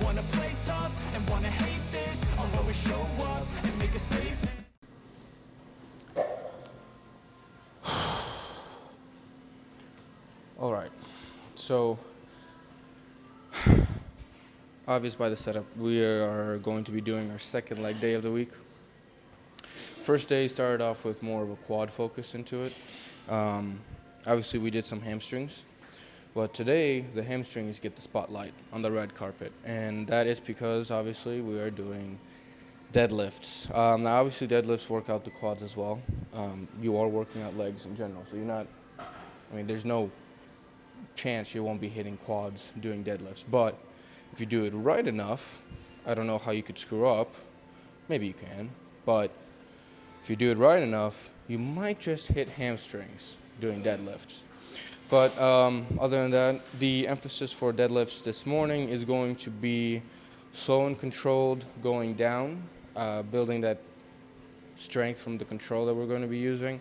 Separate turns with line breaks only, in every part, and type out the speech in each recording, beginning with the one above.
wanna play tough and wanna hate this, I'll always show up and make a statement.
All right, so obvious by the setup, we are going to be doing our second leg day of the week. First day started off with more of a quad focus into it. Obviously, we did some hamstrings, but today the hamstrings get the spotlight on the red carpet, and that is because obviously we are doing deadlifts. Now, obviously, deadlifts work out the quads as well. You are working out legs in general, so you're not. I mean, there's no chance you won't be hitting quads doing deadlifts, but if you do it right enough, I don't know how you could screw up. Maybe you can, but if you do it right enough, you might just hit hamstrings doing deadlifts. But other than that, the emphasis for deadlifts this morning is going to be slow and controlled going down, building that strength from the control that we're going to be using,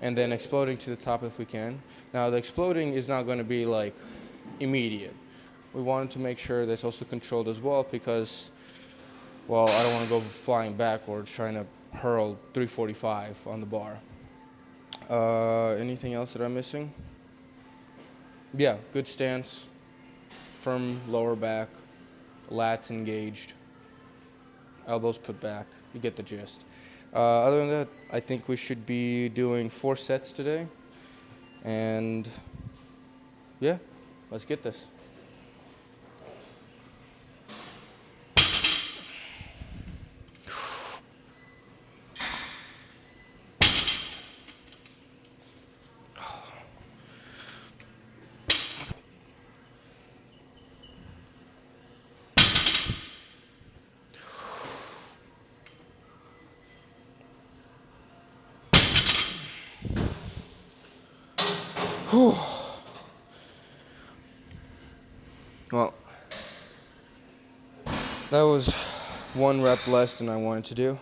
and then exploding to the top if we can. Now, the exploding is not going to be like immediate. We wanted to make sure that's also controlled as well because, well, I don't want to go flying backwards trying to hurl 345 on the bar. Anything else that I'm missing? Yeah, good stance, firm lower back, lats engaged, elbows put back. You get the gist. Other than that, I think we should be doing 4 sets today. And yeah, let's get this. Well, that was 1 rep less than I wanted to do,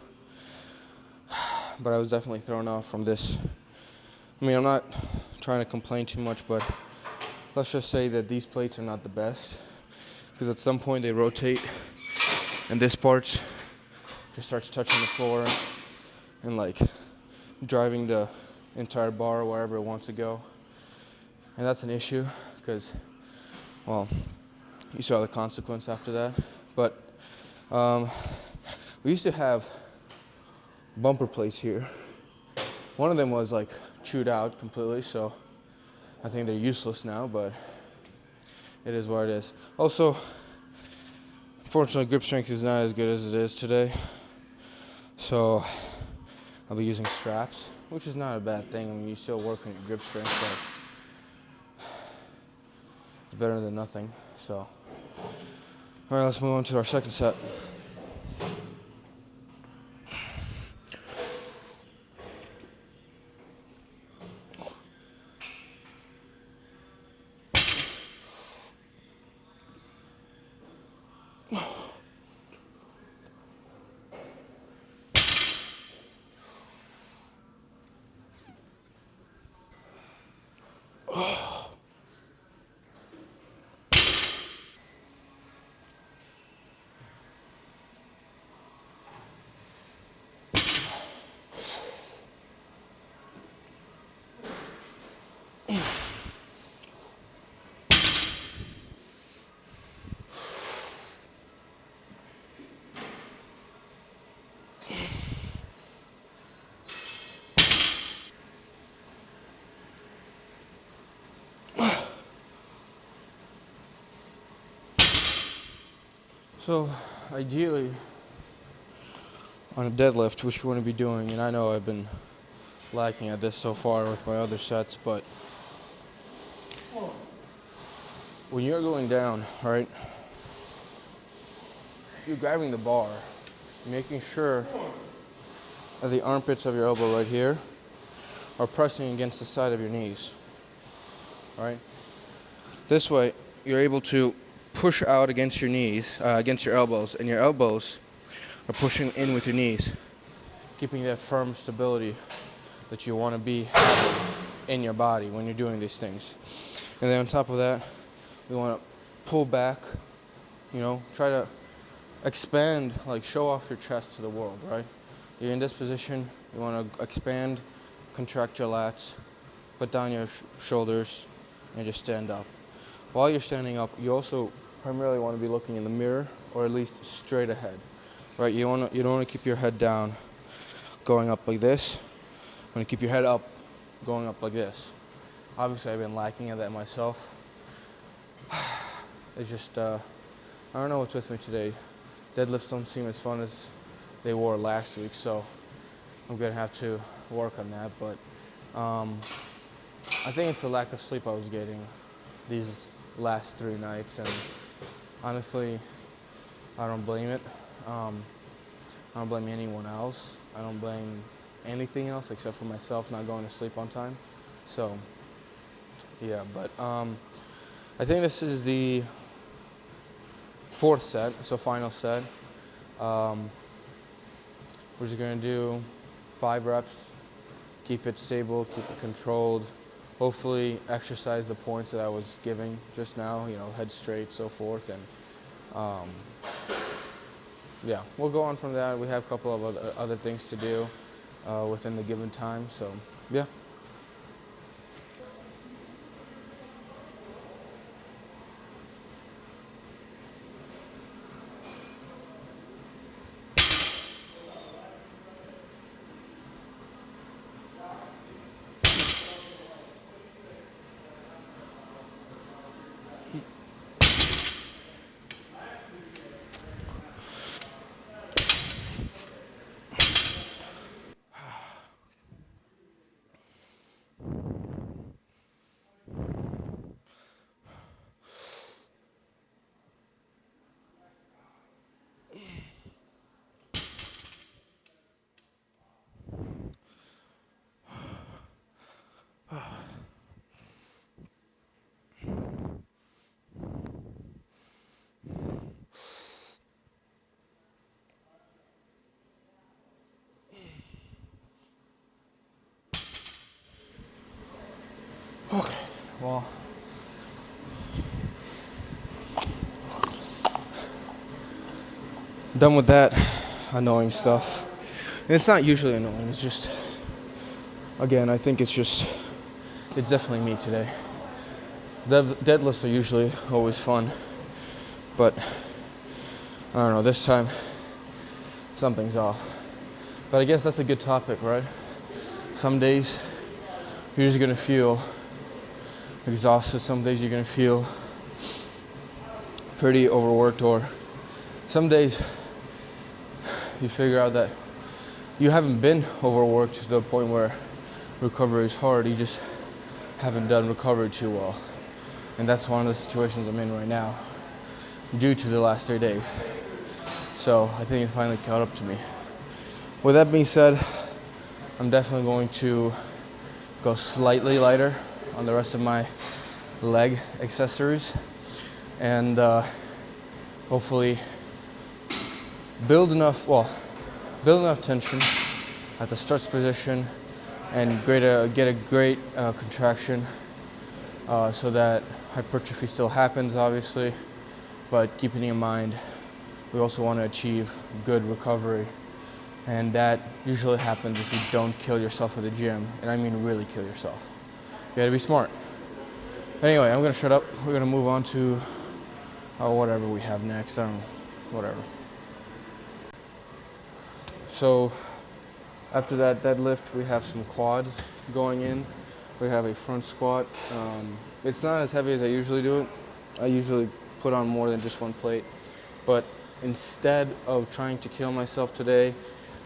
but I was definitely thrown off from this. I mean, I'm not trying to complain too much, but let's just say that these plates are not the best because at some point they rotate and this part just starts touching the floor and like driving the entire bar wherever it wants to go. And that's an issue because, well, you saw the consequence after that. But we used to have bumper plates here. One of them was like chewed out completely, so I think they're useless now, but it is what it is. Also, unfortunately, grip strength is not as good as it is today, so I'll be using straps, which is not a bad thing. I mean, you still work on your grip strength, but it's better than nothing. So, all right, let's move on to our second set. So, ideally, on a deadlift, which we want to be doing, and I know I've been lacking at this so far with my other sets, but when you're going down, right, you're grabbing the bar, making sure that the armpits of your elbow right here are pressing against the side of your knees, all right? This way, you're able to push out against your knees, against your elbows, and your elbows are pushing in with your knees, keeping that firm stability that you want to be having in your body when you're doing these things. And then on top of that, we want to pull back try to expand, like show off your chest to the world, right? You're in this position, you want to expand, contract your lats, put down your shoulders, and just stand up. While you're standing up, you also primarily want to be looking in the mirror, or at least straight ahead, right? You don't want to keep your head down, going up like this. You want to keep your head up, going up like this. Obviously, I've been lacking at that myself. It's just, I don't know what's with me today. Deadlifts don't seem as fun as they were last week, so I'm gonna have to work on that. But I think it's the lack of sleep I was getting these last 3 nights, and honestly, I don't blame it. I don't blame anyone else. I don't blame anything else except for myself not going to sleep on time. So, yeah, but I think this is the 4th set, so final set. We're just gonna do 5 reps, keep it stable, keep it controlled. Hopefully exercise the points that I was giving just now, head straight, so forth. And yeah, we'll go on from that. We have a couple of other things to do within the given time, so yeah. Okay, well, done with that annoying stuff. And it's not usually annoying, it's just, again, I think it's definitely me today. Deadlifts are usually always fun, but I don't know, this time something's off. But I guess that's a good topic, right? Some days you're just gonna feel exhausted, some days you're gonna feel pretty overworked, or some days you figure out that you haven't been overworked to the point where recovery is hard, you just haven't done recovery too well. And that's one of the situations I'm in right now due to the last 3 days. So I think it finally caught up to me. With that being said, I'm definitely going to go slightly lighter on the rest of my leg accessories, and hopefully build enough tension at the stretch position and get a great contraction so that hypertrophy still happens, obviously, but keeping in mind we also want to achieve good recovery, and that usually happens if you don't kill yourself at the gym, and I mean really kill yourself. You gotta be smart. Anyway, I'm gonna shut up. We're gonna move on to whatever we have next. Whatever. So after that deadlift, we have some quads going in. We have a front squat. It's not as heavy as I usually do it. I usually put on more than just one plate. But instead of trying to kill myself today,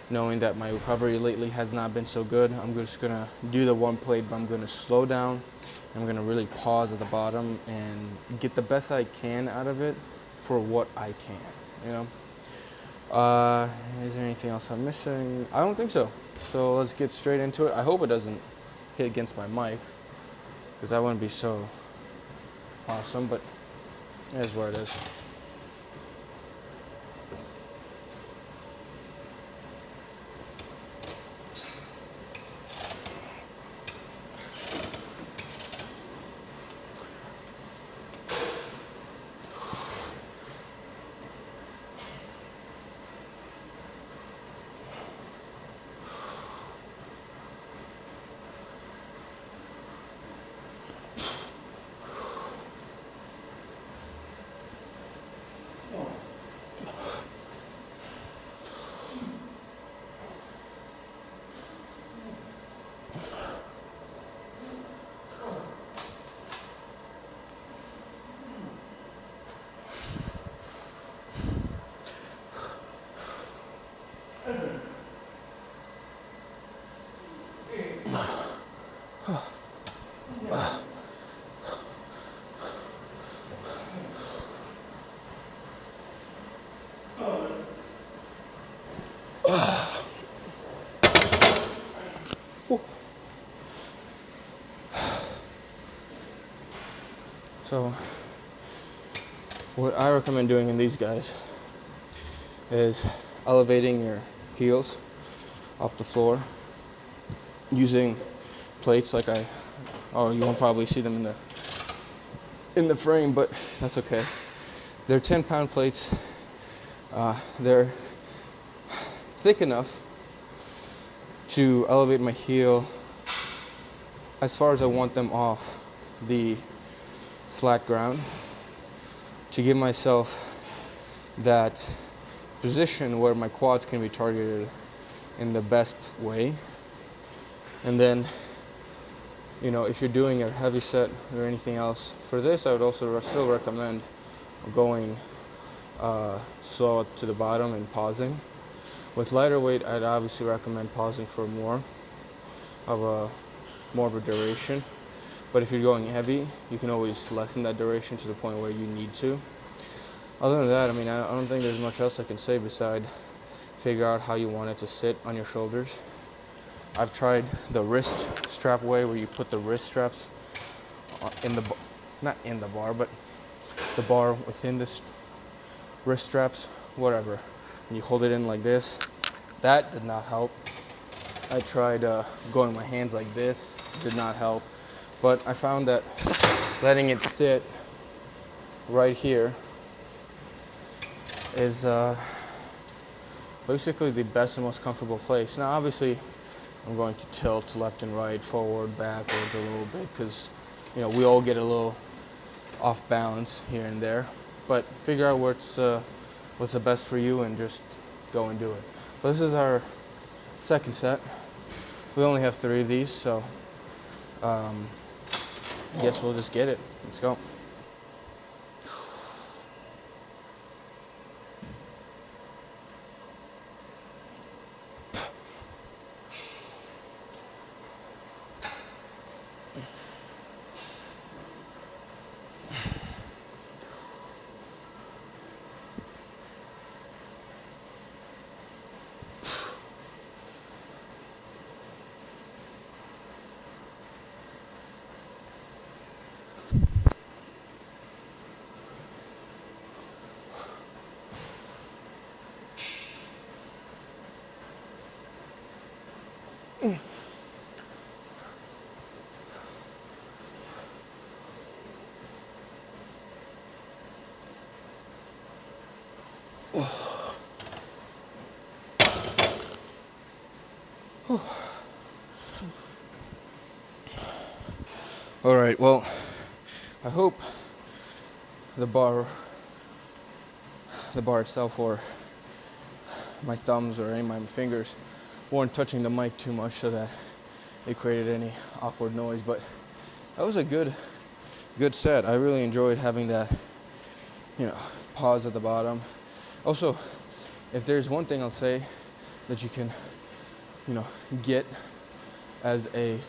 knowing that my recovery lately has not been so good, I'm just gonna do the one plate, but I'm gonna slow down. I'm gonna really pause at the bottom and get the best I can out of it for what I can, Is there anything else I'm missing? I don't think so. So let's get straight into it. I hope it doesn't hit against my mic, because that wouldn't be so awesome, but it is where it is. So what I recommend doing in these guys is elevating your heels off the floor using plates like you won't probably see them in the frame, but that's okay. They're 10-pound plates. They're thick enough to elevate my heel as far as I want them off the flat ground, to give myself that position where my quads can be targeted in the best way. And then, if you're doing a heavy set or anything else, for this I would also still recommend going slow to the bottom and pausing. With lighter weight, I'd obviously recommend pausing for more of a duration. But if you're going heavy, you can always lessen that duration to the point where you need to. Other than that, I don't think there's much else I can say beside figure out how you want it to sit on your shoulders. I've tried the wrist strap way, where you put the wrist straps not in the bar, but the bar within the wrist straps, whatever. And you hold it in like this. That did not help. I tried going my hands like this, did not help. But I found that letting it sit right here is basically the best and most comfortable place. Now, obviously, I'm going to tilt left and right, forward, backwards a little bit, because we all get a little off balance here and there. But figure out what's the best for you and just go and do it. But this is our second set. We only have 3 of these, so I guess we'll just get it. Let's go. All right, well, I hope the bar itself, or my thumbs or any of my fingers, weren't touching the mic too much so that it created any awkward noise. But that was a good set. I really enjoyed having that, pause at the bottom. Also, if there's one thing I'll say that you can, get as a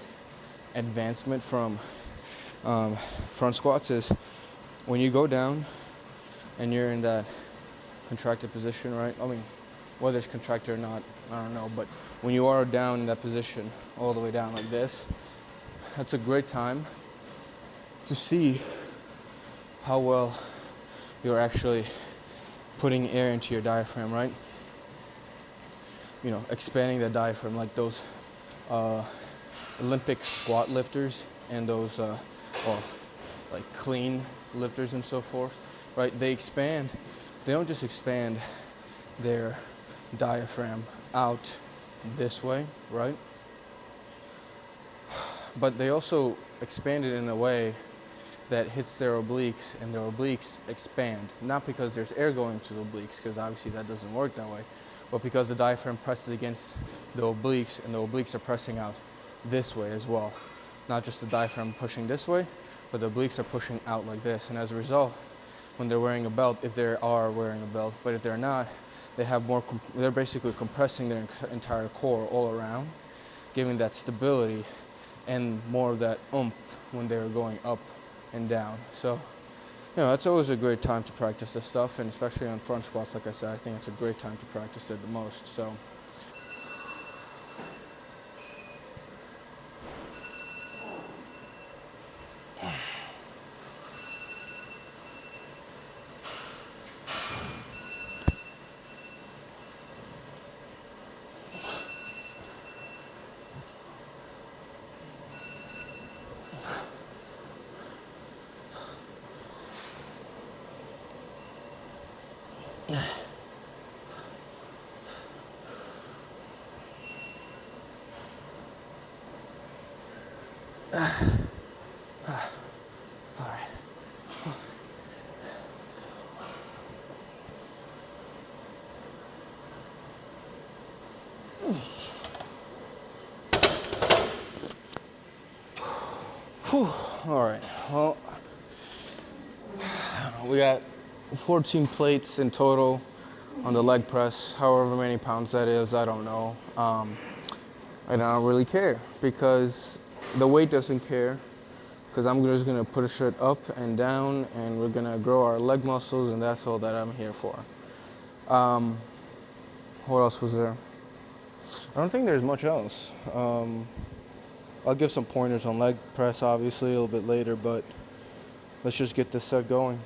advancement from front squats, is when you go down and you're in that contracted position, right? Whether it's contracted or not, I don't know, but when you are down in that position, all the way down like this, that's a great time to see how well you're actually putting air into your diaphragm, right? Expanding the diaphragm, like those Olympic squat lifters and those like clean lifters and so forth, right? They don't just expand their diaphragm out this way, right? But they also expand it in a way that hits their obliques, and their obliques expand. Not because there's air going to the obliques, because obviously that doesn't work that way, but because the diaphragm presses against the obliques, and the obliques are pressing out this way as well. Not just the diaphragm pushing this way, but the obliques are pushing out like this. And as a result, when they're wearing a belt, if they are wearing a belt, but if they're not, they're basically compressing their entire core all around, giving that stability and more of that oomph when they're going up and down. So, it's always a great time to practice this stuff, and especially on front squats, like I said, I think it's a great time to practice it the most. So. Whew. All right. Well, we got 14 plates in total on the leg press. However many pounds that is, I don't know. And I don't really care because the weight doesn't care. Because I'm just gonna push it up and down, and we're gonna grow our leg muscles, and that's all that I'm here for. What else was there? I don't think there's much else. I'll give some pointers on leg press, obviously, a little bit later, but let's just get this set going.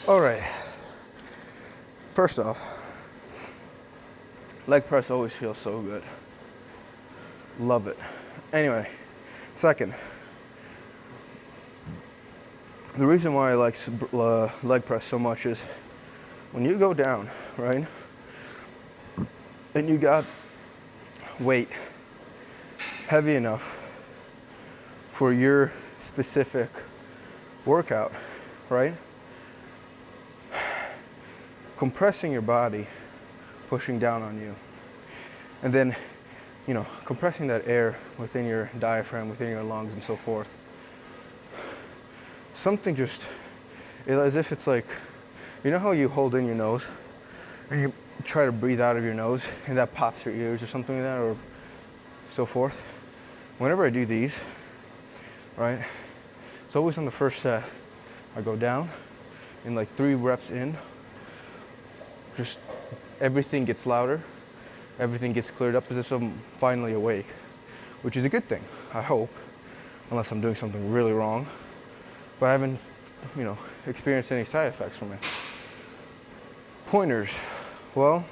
All right. First off, leg press always feels so good. Love it. Anyway, second, the reason why I like leg press so much is when you go down, right, and you got weight heavy enough for your specific workout, right? Compressing your body, pushing down on you, and then, compressing that air within your diaphragm, within your lungs, and so forth. Something just, as if it's like, you know how you hold in your nose and you try to breathe out of your nose and that pops your ears or something like that, or so forth. Whenever I do these, right, it's always on the first set. I go down and like 3 reps in, just everything gets louder, everything gets cleared up as if I'm finally awake, which is a good thing, I hope, unless I'm doing something really wrong. But I haven't, experienced any side effects from it. Pointers. Well,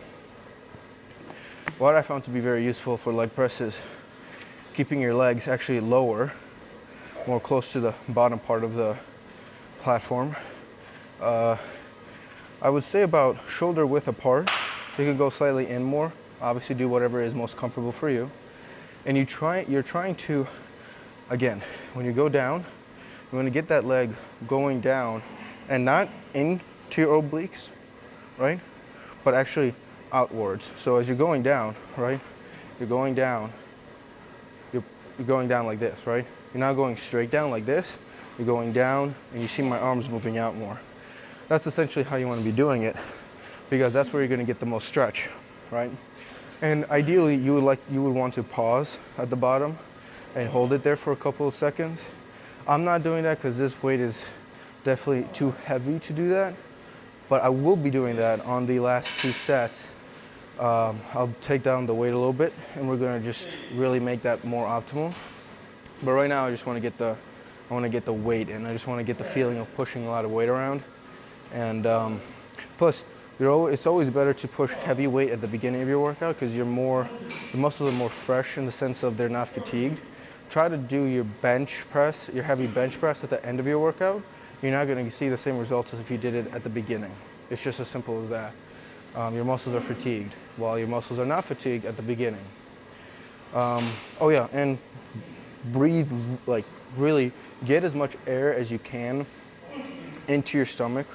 what I found to be very useful for leg press is keeping your legs actually lower, more close to the bottom part of the platform. I would say about shoulder width apart. You can go slightly in more. Obviously do whatever is most comfortable for you. And you're trying to, again, when you go down, you want to get that leg going down and not into your obliques, right? But actually outwards. So as you're going down, right? You're going down like this, right? You're not going straight down like this. You're going down and you see my arms moving out more. That's essentially how you want to be doing it, because that's where you're going to get the most stretch, right? And ideally, you would want to pause at the bottom and hold it there for a couple of seconds. I'm not doing that because this weight is definitely too heavy to do that, but I will be doing that on the last 2 sets. I'll take down the weight a little bit, and we're going to just really make that more optimal. But right now, I just want to get the weight, and I just want to get the feeling of pushing a lot of weight around. And plus, it's always better to push heavy weight at the beginning of your workout because the muscles are more fresh in the sense of they're not fatigued. Try to do your heavy bench press at the end of your workout. You're not going to see the same results as if you did it at the beginning. It's just as simple as that.
your muscles are fatigued, while your muscles are not fatigued at the beginning. Oh yeah, and breathe, like really get as much air as you can into your stomach,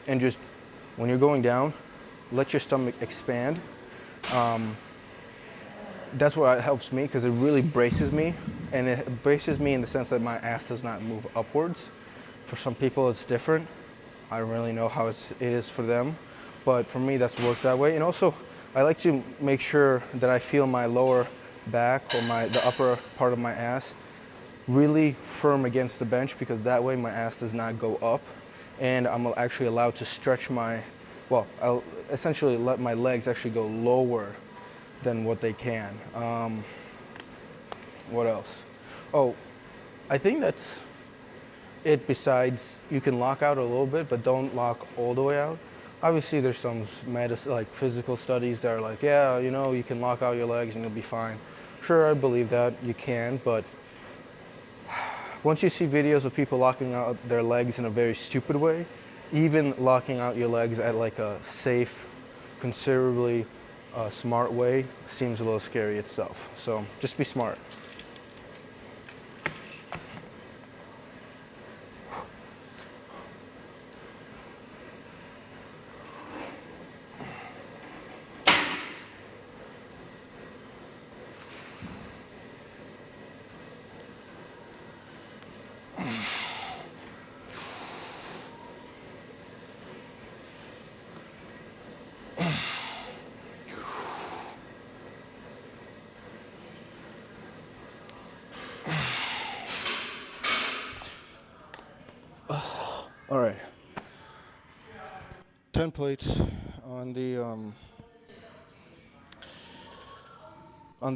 and just when you're going down, let your stomach expand. That's what helps me because it really braces me, and it braces me in the sense that my ass does not move upwards. For some people, it's different. I don't really know how it is for them, but for me, that's worked that way. And also, I like to make sure that I feel my lower back or the upper part of my ass really firm against the bench, because that way my ass does not go up, and I'm actually allowed to stretch I'll essentially let my legs actually go lower than what they can. What else? Oh, I think that's it. Besides, you can lock out a little bit, but don't lock all the way out. Obviously, there's some medicine, like physical studies that are like, yeah, you can lock out your legs and you'll be fine. Sure, I believe that you can, but once you see videos of people locking out their legs in a very stupid way, even locking out your legs at like a safe, considerably smart way seems a little scary itself. So just be smart. All right. 10 plates on the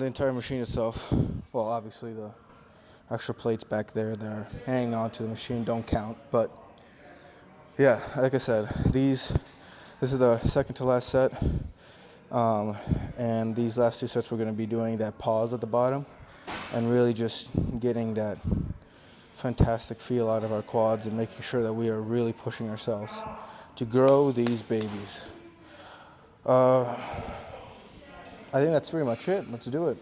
entire machine itself. Well, obviously the extra plates back there that are hanging onto the machine don't count, but yeah, like I said, this is the second to last set, and these last two sets we're going to be doing that pause at the bottom and really just getting that fantastic feel out of our quads and making sure that we are really pushing ourselves to grow these babies. I think that's pretty much it. Let's do it.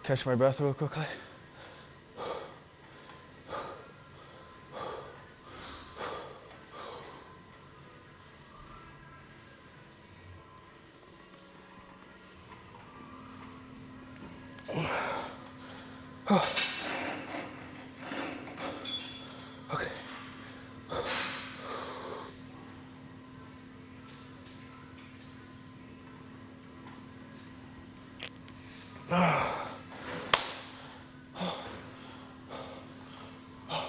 Catch my breath real quickly. Okay.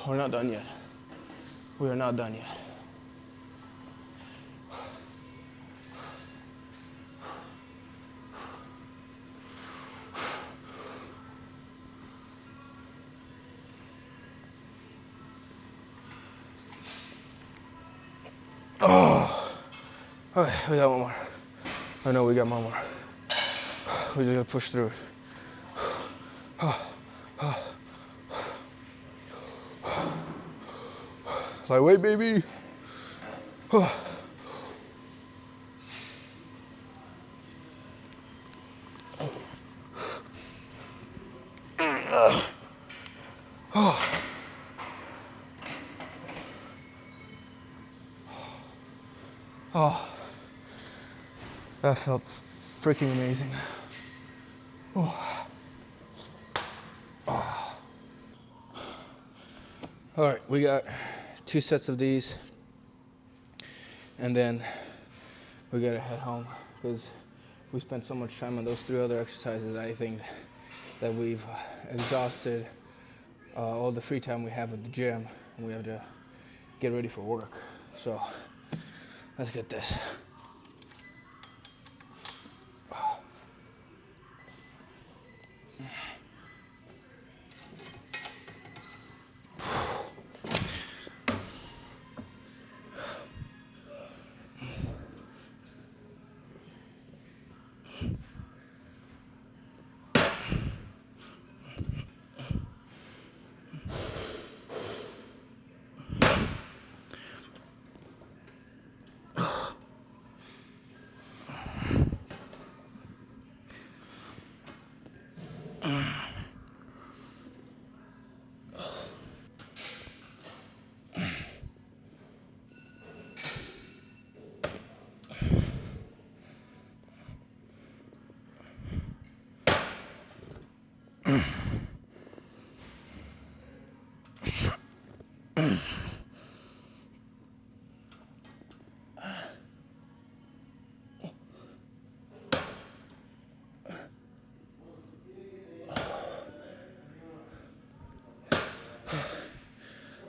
We're not done yet. We are not done yet. Oh. Okay, we got one more. I know we got one more. We just gotta push through it. Lightweight, baby. Oh, that felt freaking amazing.
All right, we got 2 sets of these, and then we gotta head home because we spent so much time on those 3 other exercises. I think that we've exhausted all the free time we have at the gym, and we have to get ready for work. So let's get this.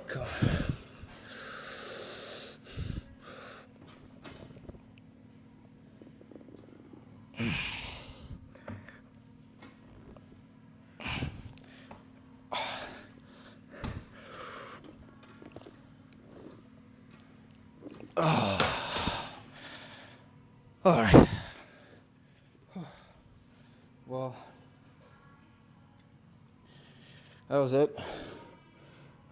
Come on. All right. Well, that was it.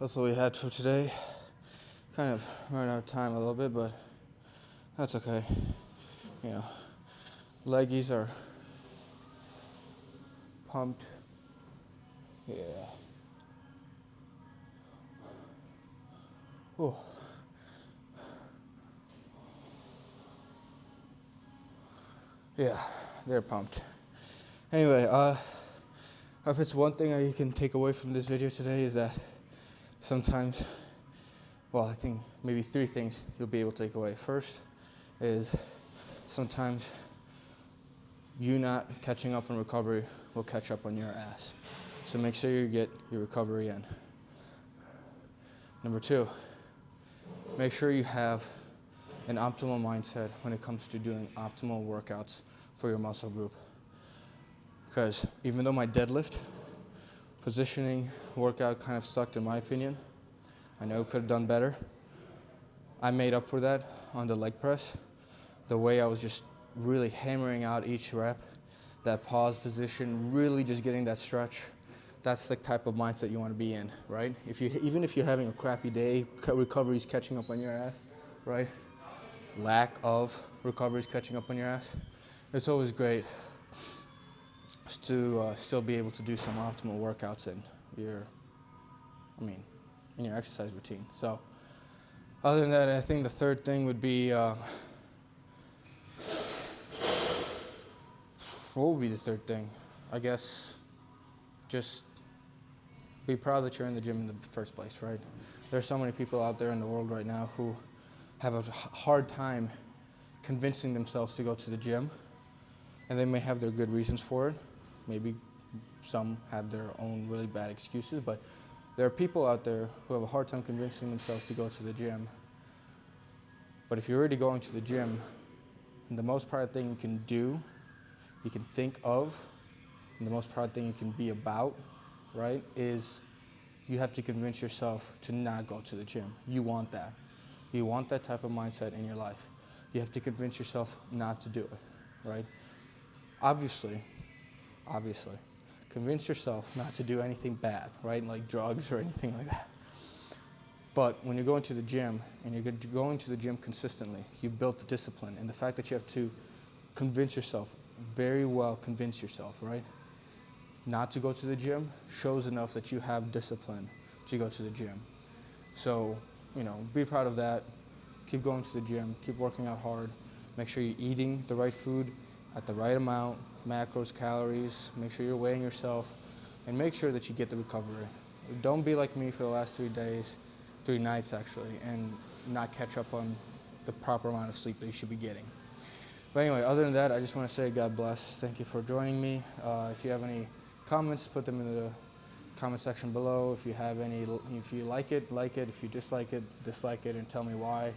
That's what we had for today. Kind of ran out of time a little bit, but that's okay. You know, leggies are pumped. Yeah. Oh. Yeah, they're pumped. Anyway, if it's one thing that you can take away from this video today is that sometimes, well, I think maybe 3 things you'll be able to take away. First is sometimes you not catching up on recovery will catch up on your ass. So make sure you get your recovery in. Number 2, make sure you have an optimal mindset when it comes to doing optimal workouts for your muscle group. Because even though my deadlift positioning workout kind of sucked in my opinion, I know it could have done better, I made up for that on the leg press. The way I was just really hammering out each rep, that pause position, really just getting that stretch. That's the type of mindset you want to be in, right? Even if you're having a crappy day, recovery's catching up on your ass, right? Lack of recovery is catching up on your ass. It's always great to still be able to do some optimal workouts in your exercise routine. So other than that, I think the third thing would be, what would be the third thing? I guess just be proud that you're in the gym in the first place, right? There's so many people out there in the world right now who have a hard time convincing themselves to go to the gym, and they may have their good reasons for it. Maybe some have their own really bad excuses, but there are people out there who have a hard time convincing themselves to go to the gym. But if you're already going to the gym, the most proud thing you can do, you can think of, and the most proud thing you can be about, right, is you have to convince yourself to not go to the gym. You want that. You want that type of mindset in your life. You have to convince yourself not to do it, right? Obviously, convince yourself not to do anything bad, right? Like drugs or anything like that. But when you're going to the gym and you're going to the gym consistently, you've built the discipline. And the fact that you have to convince yourself, very well convince yourself, right, not to go to the gym shows enough that you have discipline to go to the gym. So, be proud of that. Keep going to the gym, keep working out hard. Make sure you're eating the right food at the right amount, macros, calories. Make sure you're weighing yourself, and make sure that you get the recovery. Don't be like me for the last 3 days, 3 nights actually, and not catch up on the proper amount of sleep that you should be getting. But anyway, other than that, I just want to say God bless. Thank you for joining me. If you have any comments, put them in the comment section below. If you have any, if you like it, like it. If you dislike it, dislike it, and tell me why.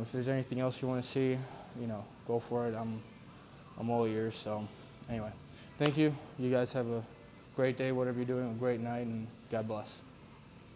If there's anything else you want to see, go for it. I'm all ears. So anyway, thank you. You guys have a great day, whatever you're doing, a great night, and God bless.